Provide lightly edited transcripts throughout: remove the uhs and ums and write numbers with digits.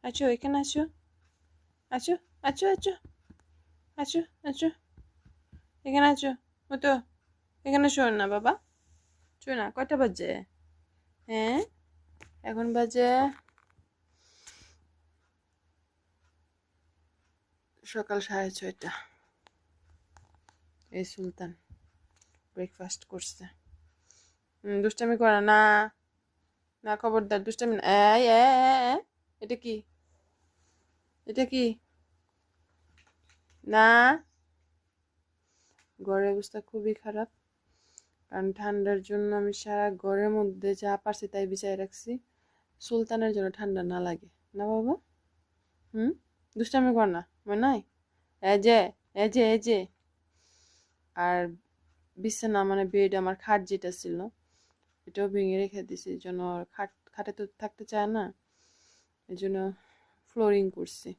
আছো এখানে আছো, আছো, আছো, আছো, আছো, আছো, এখানে আছো। ও তো এখানে শোন না বাবা, শোন না। কয়টা বাজে? হ্যাঁ, এখন বাজে সকাল 6:30। এই সুলতান ব্রেকফাস্ট করছে। দুষ্টামি করা না, না খবরদার, দুষ্টামি না। এই এটা কি, এটা কি? না, ঘরের অবস্থা খুবই খারাপ, কারণ ঠান্ডার জন্য আমি সারা ঘরের মধ্যে যা পারছি তাই বিছাই রাখছি, সুলতানের জন্য ঠান্ডা না লাগে। না বাবা? হুম, দুষ্টামি কর না, মনে নাই? এই যে, এই যে, এই যে। আর বিছানা মানে বেড, আমার খাট যেটা ছিল এটাও ভেঙে রেখে দিছি, এই জন্য খাটে তো থাকতে চায় না, এই জন্য ফ্লোরিং করছি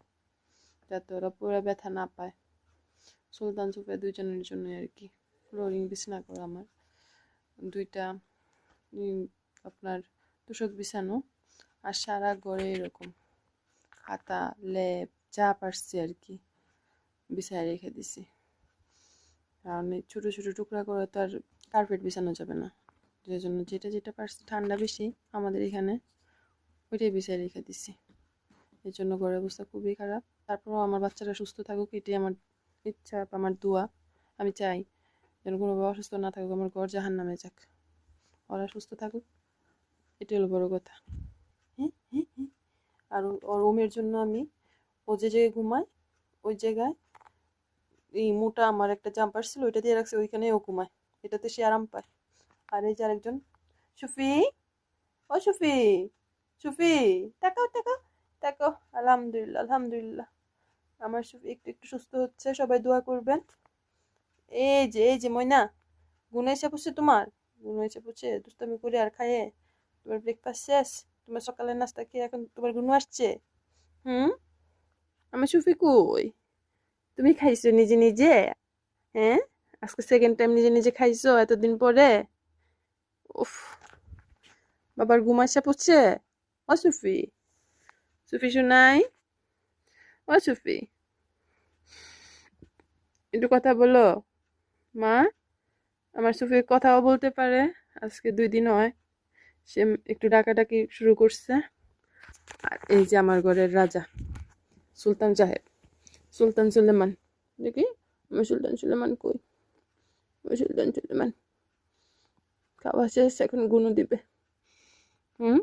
যাতে ওরা পুরো ব্যথা না পায়। সুলতান সুফিয়া দুইজনের জন্য আর কি ফ্লোরিং বিছানা করা আমার। দুইটা আপনার তোষক বিছানো, আর সারা ঘরে এরকম খাতা লেপ যা পারছি আর কি বিছায় রেখে দিছি, কারণ ছোটো ছোটো টুকরা করে তো আর কার্পেট বিছানো যাবে না, যে জন্য যেটা যেটা পারছি, ঠান্ডা বেশি আমাদের এখানে, ওইটাই বিছায় রেখে দিছি। এই জন্য ঘরের অবস্থা খুবই খারাপ। তারপরেও আমার বাচ্চারা সুস্থ থাকুক, এটাই আমার ইচ্ছা, আমার দোয়া। আমি চাই যেন কোনোভাবে অসুস্থ না থাকুক, আমার ঘর জাহান্নামে যাক, ওরা সুস্থ থাকুক, এটাই হলো বড় কথা। আর ওর রুমের জন্য আমি, ও যে জায়গায় ঘুমায় ওই জায়গায় এই মোটা আমার একটা জাম্পার ছিল, ওইটা দিয়ে রাখছে, ওইখানে ও ঘুমায়, এটাতে সে আরাম পায়। আর এই যে আরেকজন, সুফি, ও সুফি, সুফি, তাকাও তাকাও তাকাও। আলহামদুলিল্লাহ, আলহামদুলিল্লাহ, আমার সুফি একটু একটু সুস্থ হচ্ছে, সবাই দোয়া করবেন। এই যে ময়না, গুণ এসে পড়ছে তোমার, গুণ এসে পড়ছে দুষ্টামি করে আর খাইয়ে। তোমার ব্রেকফাস্ট শেষ, তোমার সকালের নাস্তা খেয়ে এখন তোমার গুণ আসছে। হুম, আমার সুফি কই? তুমি খাইছো নিজে নিজে? হ্যাঁ, আজকে সেকেন্ড টাইম নিজে নিজে খাইছো এতদিন পরে? উফ, বাবার ঘুম আসা পড়ছে। ও সুফি, সুফি শোনাই, ও সুফি, একটু কথা বলো। মা, আমার সুফি কথাও বলতে পারে, আজকে 2 দিন হয় সে একটু ডাকাডাকি শুরু করছে। আর এই যে আমার ঘরের রাজা সুলতান সাহেব, সুলতান সুলেমান, দেখি আমার সুলতান সুলেমান কই? আমার সুলতান সুলেমান খাওয়া শেষ, এখন গুনো দিবে। হুম,